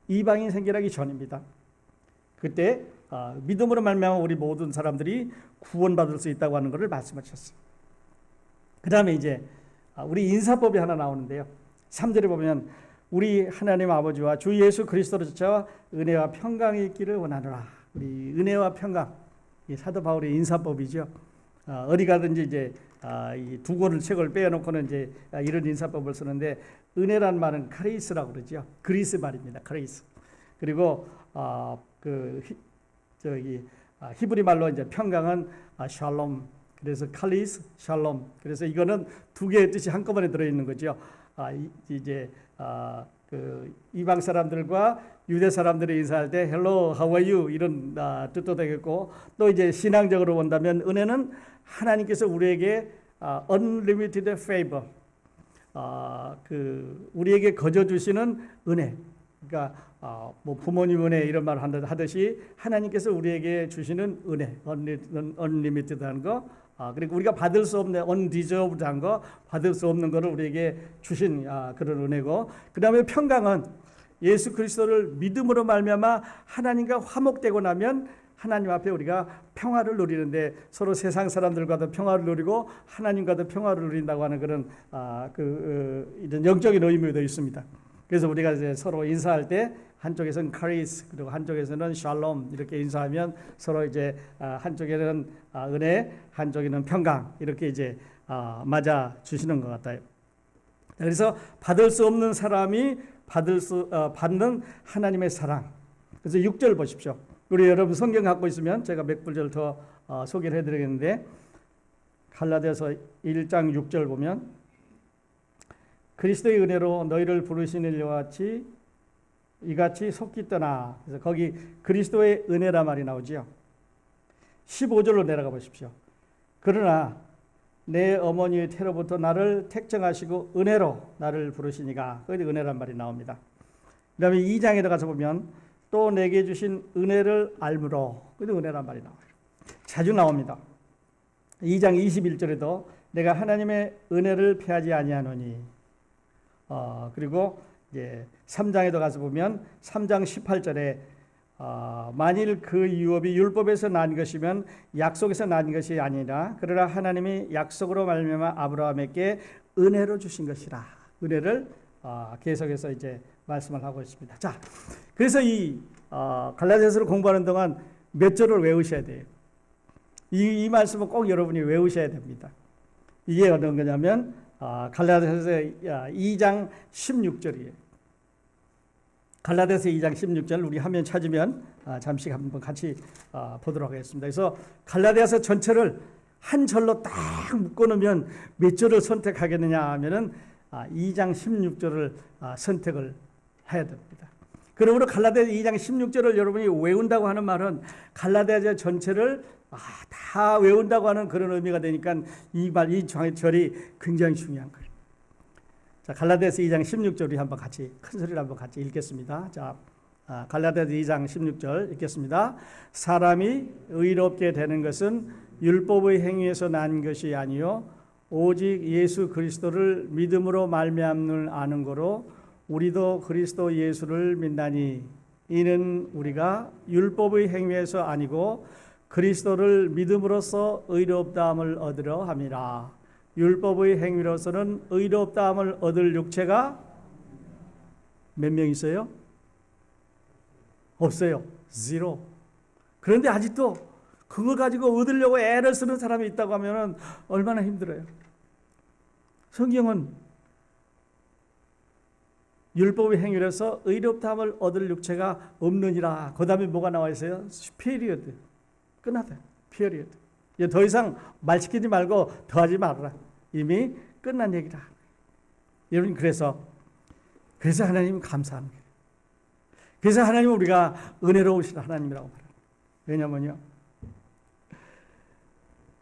이방인 생겨나기 전입니다. 그때 믿음으로 말미암아 우리 모든 사람들이 구원받을 수 있다고 하는 것을 말씀하셨어요. 그 다음에 이제 우리 인사법이 하나 나오는데요. 3절에 보면 우리 하나님 아버지와 주 예수 그리스도로 저와 은혜와 평강이 있기를 원하노라. 우리 은혜와 평강, 이 사도 바울의 인사법이죠. 어디 가든지 이제 이 두 권을 책을 빼놓고는 이제 이런 인사법을 쓰는데, 은혜란 말은 카리스라고 그러죠. 그리스 말입니다. 카리스. 그리고 히브리 말로 이제 평강은 샬롬. 그래서 칼리스, 샬롬. 그래서 이거는 두 개의 뜻이 한꺼번에 들어 있는 거죠. 그 이방 사람들과 유대 사람들이 인사할 때 hello, how are you 이런 뜻도 되겠고, 또 이제 신앙적으로 본다면 은혜는 하나님께서 우리에게 unlimited favor, 우리에게 거저 주시는 은혜. 그러니까 뭐 부모님 은혜 이런 말 하듯이 하나님께서 우리에게 주시는 은혜, unlimited한 거. 그리고 우리가 받을 수 없는 undeserved한 거, 받을 수 없는 거를 우리에게 주신 그런 은혜고, 그 다음에 평강은 예수 그리스도를 믿음으로 말미암아 하나님과 화목되고 나면 하나님 앞에 우리가 평화를 누리는데, 서로 세상 사람들과도 평화를 누리고 하나님과도 평화를 누린다고 하는 그런 이런 영적인 의미도 있습니다. 그래서 우리가 이제 서로 인사할 때 한쪽에서는 카리스, 그리고 한쪽에서는 샬롬 이렇게 인사하면 서로 이제 한쪽에는 은혜, 한쪽에는 평강 이렇게 이제 맞아 주시는 것 같아요. 그래서 받을 수 없는 사람이 받는 하나님의 사랑. 그래서 6절 보십시오. 우리 여러분 성경 갖고 있으면 제가 몇 구절 더 소개를 해드리겠는데, 갈라디아서 1장 6절 보면 그리스도의 은혜로 너희를 부르신 일과 같이 이같이 속기 떠나. 그래서 거기 그리스도의 은혜라 말이 나오지요. 15절로 내려가 보십시오. 그러나 내 어머니의 태로부터 나를 택정하시고 은혜로 나를 부르시니가. 거기 은혜란 말이 나옵니다. 그 다음에 2장에 들어가서 보면 또 내게 주신 은혜를 알므로. 거기 은혜란 말이 나와요. 자주 나옵니다. 2장 21절에도 내가 하나님의 은혜를 패하지 아니하노니. 그리고 이제 3장에도 가서 보면 3장 18절에 만일 그 유업이 율법에서 난 것이면 약속에서 난 것이 아니라 그러나 하나님이 약속으로 말미암아 아브라함에게 은혜로 주신 것이라. 은혜를 계속해서 이제 말씀을 하고 있습니다. 자, 그래서 이 갈라디아서를 공부하는 동안 몇 절을 외우셔야 돼요. 이 말씀은 꼭 여러분이 외우셔야 됩니다. 이게 어떤 거냐면 갈라디아서 2장 16절이에요. 갈라디아서 2장 16절 우리 화면 찾으면 잠시 한번 같이 보도록 하겠습니다. 그래서 갈라디아서 전체를 한 절로 딱 묶어놓으면 몇 절을 선택하겠느냐 하면은 2장 16절을 선택을 해야 됩니다. 그러므로 갈라디아서 2장 16절을 여러분이 외운다고 하는 말은 갈라디아서 전체를 다 외운다고 하는 그런 의미가 되니까 이 절이 굉장히 중요한 거예요. 자, 갈라디아서 2장 16절 우리 한번 같이 큰 소리로 한번 같이 읽겠습니다. 자, 갈라디아서 2장 16절 읽겠습니다. 사람이 의롭게 되는 것은 율법의 행위에서 난 것이 아니요 오직 예수 그리스도를 믿음으로 말미암는 아는 거로 우리도 그리스도 예수를 믿나니 이는 우리가 율법의 행위에서 아니고 그리스도를 믿음으로써 의롭다함을 얻으려 함이라. 율법의 행위로서는 의롭다함을 얻을 육체가 몇 명 있어요? 없어요. 0. 그런데 아직도 그걸 가지고 얻으려고 애를 쓰는 사람이 있다고 하면 얼마나 힘들어요. 성경은 율법의 행위로서 의롭다함을 얻을 육체가 없느니라. 그 다음에 뭐가 나와 있어요? period. 끝났다. period. 더 이상 말 시키지 말고 더하지 말아라. 이미 끝난 얘기다. 여러분 그래서 하나님 감사한 거예요. 그래서 하나님 우리가 은혜로우신 하나님이라고 말합니다. 왜냐면요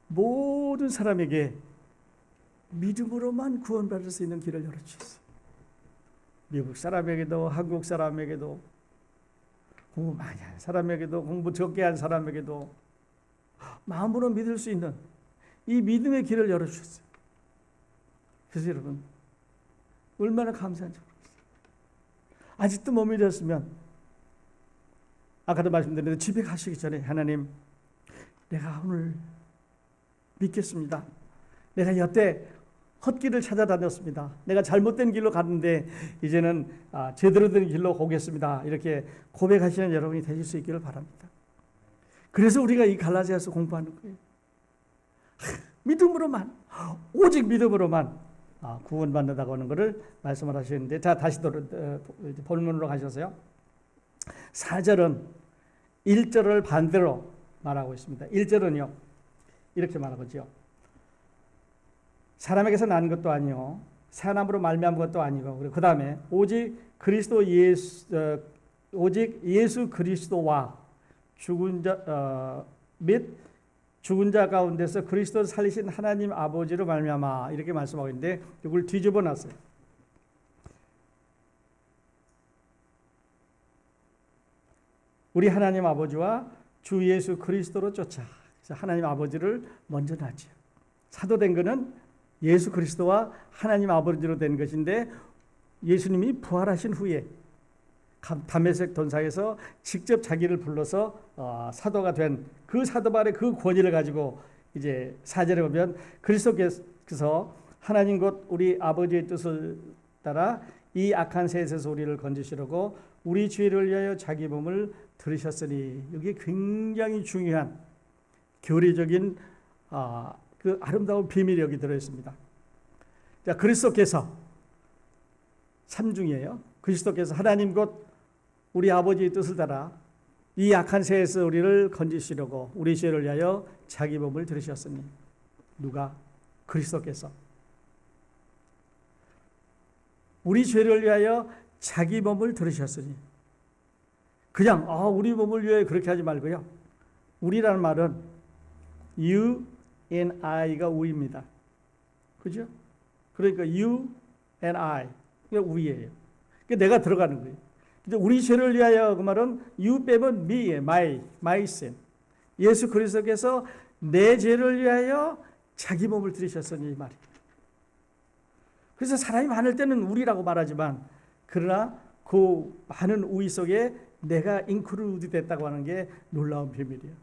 모든 사람에게 믿음으로만 구원받을 수 있는 길을 열어주셨어요. 미국 사람에게도 한국 사람에게도 공부 많이 한 사람에게도 공부 적게 한 사람에게도 마음으로 믿을 수 있는 이 믿음의 길을 열어주셨어요. 그래서 여러분 얼마나 감사한지 모르겠어요. 아직도 못 믿었으면 아까도 말씀드렸는데 집에 가시기 전에 하나님 내가 오늘 믿겠습니다. 내가 여태 헛길을 찾아다녔습니다. 내가 잘못된 길로 갔는데 이제는 제대로 된 길로 오겠습니다. 이렇게 고백하시는 여러분이 되실 수 있기를 바랍니다. 그래서 우리가 이 갈라디아서 공부하는 거예요. 믿음으로만 오직 믿음으로만 구원받는다고 하는 것을 말씀을 하시는데 자 다시 본문으로 가셔서요. 4절은 1절을 반대로 말하고 있습니다. 1절은요. 이렇게 말하고죠. 사람에게서 난 것도 아니요 사람으로 말미암은 것도 아니고 그 다음에 오직 예수 그리스도와 죽은 자 가운데서 그리스도를 살리신 하나님 아버지로 말미암아 이렇게 말씀하고 있는데 이걸 뒤집어 놨어요. 우리 하나님 아버지와 주 예수 그리스도로 쫓아. 그래서 하나님 아버지를 먼저 낳죠. 사도된 것은 예수 그리스도와 하나님 아버지로 된 것인데 예수님이 부활하신 후에 다메섹 돈상에서 직접 자기를 불러서 사도가 된 그 사도발의 그 권위를 가지고 이제 4절에 보면 그리스도께서 하나님 곧 우리 아버지의 뜻을 따라 이 악한 세상에서 우리를 건지시려고 우리 죄를 위하여 자기 몸을 들으셨으니 여기에 굉장히 중요한 교리적인 그 아름다운 비밀이 여기 들어있습니다. 자, 그리스도께서 삼중이에요. 그리스도께서 하나님 곧 우리 아버지의 뜻을 따라 이 악한 세에서 우리를 건지시려고 우리 죄를 위하여 자기 몸을 들으셨으니 누가? 그리스도께서 우리 죄를 위하여 자기 몸을 들으셨으니 그냥 우리 몸을 위해 그렇게 하지 말고요. 우리라는 말은 you and I가 우입니다. 그죠? 그러니까 you and I 이게 우예요. 내가 들어가는 거예요. 근데 우리 죄를 위하여 그 말은 you 빼면 me의 my sin. 예수 그리스도께서 내 죄를 위하여 자기 몸을 들이셨으니 이 말이에요. 그래서 사람이 많을 때는 우리라고 말하지만 그러나 그 많은 우의 속에 내가 인클루드 됐다고 하는 게 놀라운 비밀이에요.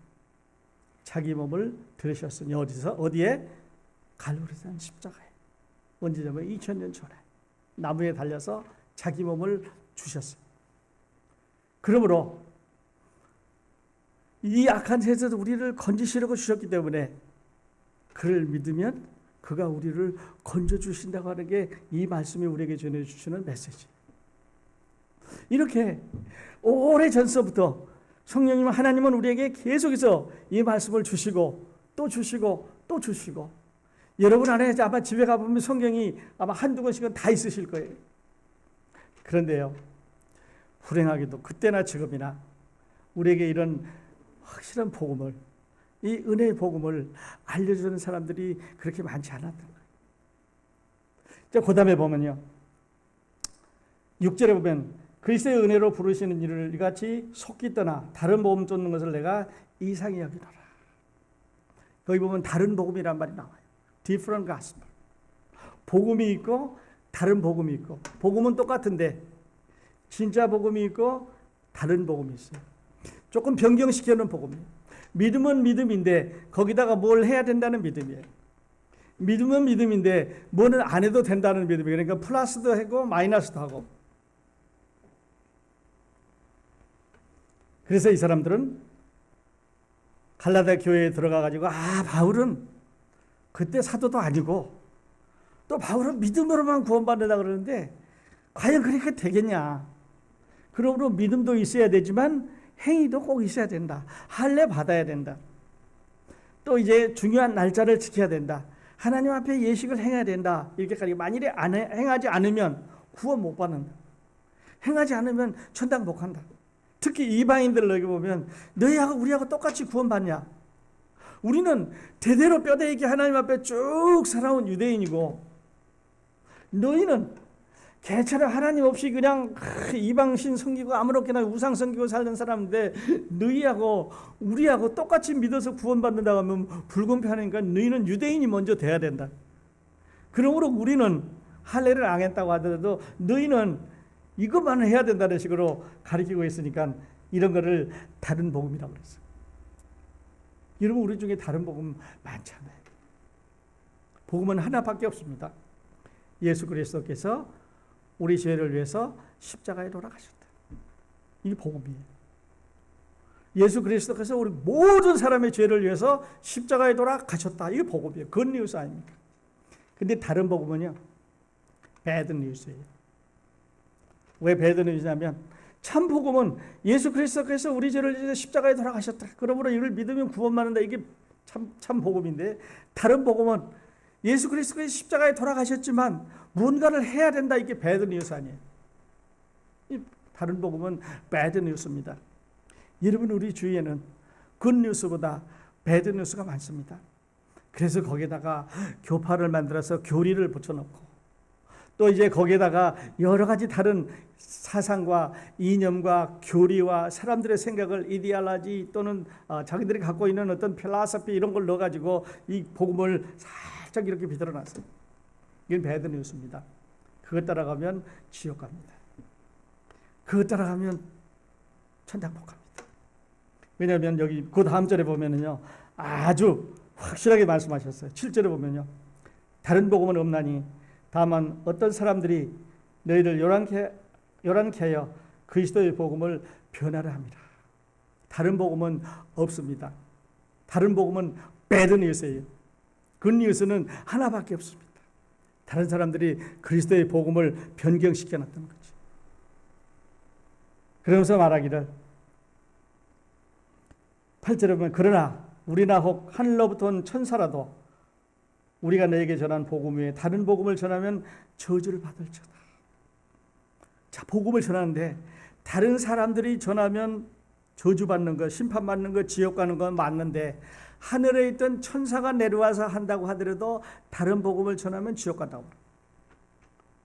자기 몸을 들으셨으니 어디에? 갈보리산 십자가에. 언제냐면 2000년 전에 나무에 달려서 자기 몸을 주셨어요. 그러므로 이 악한 세상에서 우리를 건지시려고 주셨기 때문에 그를 믿으면 그가 우리를 건져주신다고 하는 게 이 말씀이 우리에게 전해주시는 메시지. 이렇게 오래전서부터 성령님 하나님은 우리에게 계속해서 이 말씀을 주시고 또 주시고 또 주시고, 여러분 안에 아마 집에 가보면 성경이 아마 한두 권씩은 다 있으실 거예요. 그런데요, 불행하게도 그때나 지금이나 우리에게 이런 확실한 복음을, 이 은혜의 복음을 알려주는 사람들이 그렇게 많지 않았던 거예요. 그 다음에 보면요, 6절에 보면 그리스도의 은혜로 부르시는 이를 이같이 속기 떠나 다른 복음 쫓는 것을 내가 이상히 여기노라. 거기 보면 다른 복음이란 말이 나와요. different gospel. 복음이 있고 다른 복음이 있고, 복음은 똑같은데 진짜 복음이 있고 다른 복음이 있어요. 조금 변경시켜놓은 복음이에요. 믿음은 믿음인데 거기다가 뭘 해야 된다는 믿음이에요. 믿음은 믿음인데 뭐는 안 해도 된다는 믿음이에요. 그러니까 플러스도 하고 마이너스도 하고. 그래서 이 사람들은 갈라디아 교회에 들어가가지고, 바울은 그때 사도도 아니고 또 바울은 믿음으로만 구원받는다 그러는데 과연 그렇게 되겠냐. 그러므로 믿음도 있어야 되지만 행위도 꼭 있어야 된다. 할례 받아야 된다. 또 이제 중요한 날짜를 지켜야 된다. 하나님 앞에 예식을 행해야 된다. 이렇게까지. 만일에 행하지 않으면 구원 못 받는다. 행하지 않으면 천당 못 간다. 특히 이방인들을 여기 보면 너희하고 우리하고 똑같이 구원받냐? 우리는 대대로 뼈대 있게 하나님 앞에 쭉 살아온 유대인이고, 너희는 개처럼 하나님 없이 그냥 이방신 섬기고 아무렇게나 우상 섬기고 살던 사람인데 너희하고 우리하고 똑같이 믿어서 구원받는다고 하면 불공평하니까 너희는 유대인이 먼저 돼야 된다. 그러므로 우리는 할례를 안 했다고 하더라도 너희는 이것만 해야 된다는 식으로 가르치고 있으니까 이런 거를 다른 복음이라고 그랬어요. 여러분, 우리 중에 다른 복음 많잖아요. 복음은 하나밖에 없습니다. 예수 그리스도께서 우리 죄를 위해서 십자가에 돌아가셨다. 이게 복음이에요. 예수 그리스도께서 우리 모든 사람의 죄를 위해서 십자가에 돌아가셨다. 이게 복음이에요. 굿뉴스 아닙니까? 근데 다른 복음은요, 배드 뉴스예요. 왜 배드 뉴스냐면, 참 복음은 예수 그리스도께서 우리 죄를 위해서 십자가에 돌아가셨다. 그러므로 이를 믿으면 구원받는다. 이게 참 복음인데, 다른 복음은 예수 그리스도께서 십자가에 돌아가셨지만 무언가를 해야 된다. 이게 배드 뉴스 아니에요. 이 다른 복음은 배드 뉴스입니다. 여러분, 우리 주위에는 굿 뉴스보다 배드 뉴스가 많습니다. 그래서 거기다가 교파를 만들어서 교리를 붙여놓고, 또 이제 거기에다가 여러 가지 다른 사상과 이념과 교리와 사람들의 생각을 이데올로지 또는 자기들이 갖고 있는 어떤 필라소피 이런 걸 넣어가지고 이 복음을 살짝 이렇게 비틀어놨어요. 이건 배드 뉴스입니다. 그것 따라가면 지옥 갑니다. 그것 따라가면 천당 못 갑니다. 왜냐하면 여기 그 다음 절에 보면은요, 아주 확실하게 말씀하셨어요. 7절에 보면요, 다른 복음은 없나니 다만 어떤 사람들이 너희를 요란케 하여 그리스도의 복음을 변하려 합니다. 다른 복음은 없습니다. 다른 복음은 배드 뉴스예요. 굿 뉴스는 하나밖에 없습니다. 다른 사람들이 그리스도의 복음을 변경시켜 놨다는 거죠. 그러면서 말하기를, 8절에 보면 그러나 우리나 혹 하늘로부터 온 천사라도 우리가 너에게 전한 복음 외에 다른 복음을 전하면 저주를 받을지어다. 자, 복음을 전하는데 다른 사람들이 전하면 저주받는 것, 심판받는 것, 지옥 가는 건 맞는데, 하늘에 있던 천사가 내려와서 한다고 하더라도 다른 복음을 전하면 지옥 간다고.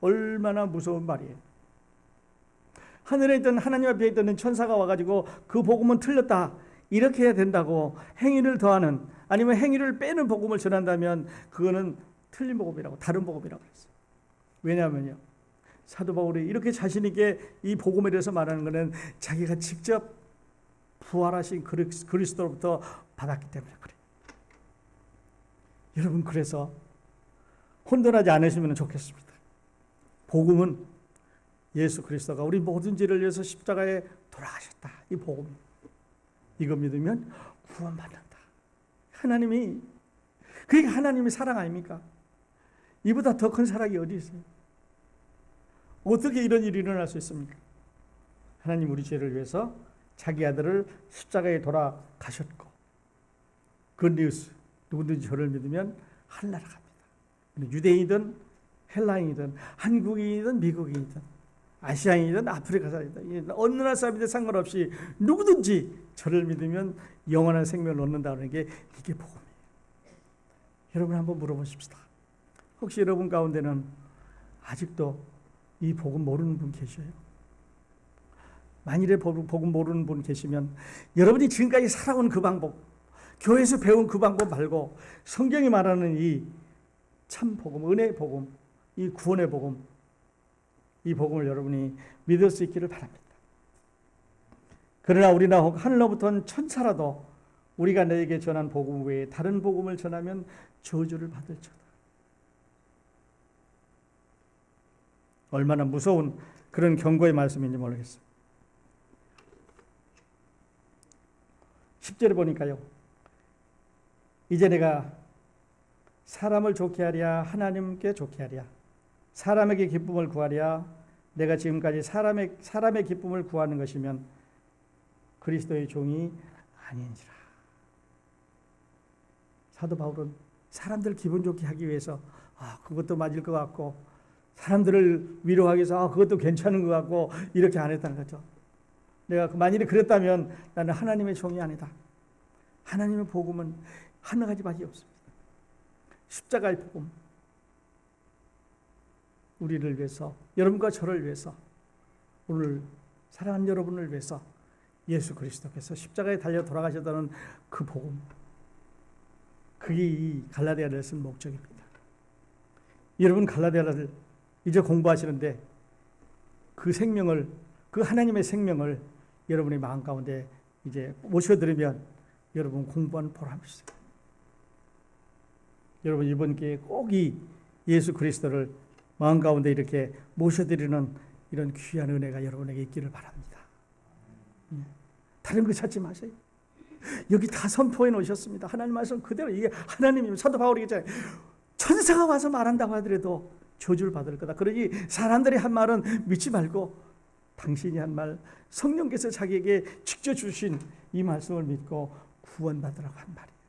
얼마나 무서운 말이에요. 하늘에 있던, 하나님 앞에 있던 천사가 와가지고 그 복음은 틀렸다, 이렇게 해야 된다고 행위를 더하는, 아니면 행위를 빼는 복음을 전한다면 그거는 틀린 복음이라고, 다른 복음이라고 그랬어요. 왜냐하면요, 사도 바울이 이렇게 자신 있게 이 복음에 대해서 말하는 것은 자기가 직접 부활하신 그리스도로부터 받았기 때문에 그래요. 여러분, 그래서 혼돈하지 않으시면 좋겠습니다. 복음은 예수 그리스도가 우리 모든 죄를 위해서 십자가에 돌아가셨다. 이 복음, 이거 믿으면 구원받는다. 하나님이, 그게 하나님의 사랑 아닙니까? 이보다 더 큰 사랑이 어디 있어요? 어떻게 이런 일이 일어날 수 있습니까? 하나님 우리 죄를 위해서 자기 아들을 십자가에 돌아가셨고, 그 뉴스, 누구든지 저를 믿으면 하늘나라 갑니다. 유대인이든 헬라인이든 한국인이든 미국인이든 아시아인이든 아프리카 사람이든 어느 나라 사람이든 상관없이 누구든지 저를 믿으면 영원한 생명을 얻는다는 게 이게 복음이에요. 여러분 한번 물어보십시다. 혹시 여러분 가운데는 아직도 이 복음 모르는 분 계셔요? 만일에 복음 모르는 분 계시면 여러분이 지금까지 살아온 그 방법, 교회에서 배운 그 방법 말고 성경이 말하는 이 참 복음, 은혜의 복음, 이 구원의 복음, 이 복음을 여러분이 믿을 수 있기를 바랍니다. 그러나 우리나 혹 하늘로부터 온 천사라도 우리가 너에게 전한 복음 외에 다른 복음을 전하면 저주를 받을지어다. 얼마나 무서운 그런 경고의 말씀인지 모르겠어요. 10절에 보니까요, 이제 내가 사람을 좋게 하랴 하나님께 좋게 하랴 사람에게 기쁨을 구하랴 내가 지금까지 사람의 기쁨을 구하는 것이면 그리스도의 종이 아닌지라. 사도 바울은 사람들 기분 좋게 하기 위해서 그것도 맞을 것 같고, 사람들을 위로하기 위해서 그것도 괜찮은 것 같고 이렇게 안 했다는 거죠. 내가 만일에 그랬다면 나는 하나님의 종이 아니다. 하나님의 복음은 한 가지밖에 없습니다. 십자가의 복음, 우리를 위해서, 여러분과 저를 위해서, 오늘 사랑하는 여러분을 위해서 예수 그리스도께서 십자가에 달려 돌아가셨다는 그 복음, 그게 이 갈라디아를 쓴 목적입니다. 여러분 갈라디아를 이제 공부하시는데 그 생명을, 그 하나님의 생명을 여러분의 마음 가운데 이제 모셔드리면 여러분 공부하는 보람이 있어요. 여러분 이번 기회에 꼭 이 예수 그리스도를 마음 가운데 이렇게 모셔드리는 이런 귀한 은혜가 여러분에게 있기를 바랍니다. 다른 거 찾지 마세요. 여기 다 선포해 놓으셨습니다. 하나님 말씀 그대로, 이게 하나님이, 사도 바울이 있잖아요. 천사가 와서 말한다고 하더라도 저주를 받을 거다. 그러니 사람들이 한 말은 믿지 말고 당신이 한 말, 성령께서 자기에게 직접 주신 이 말씀을 믿고 구원받으라고 한 말이에요.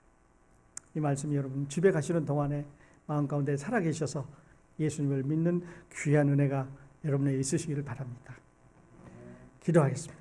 이 말씀이 여러분 집에 가시는 동안에 마음 가운데 살아계셔서 예수님을 믿는 귀한 은혜가 여러분에게 있으시기를 바랍니다. 기도하겠습니다.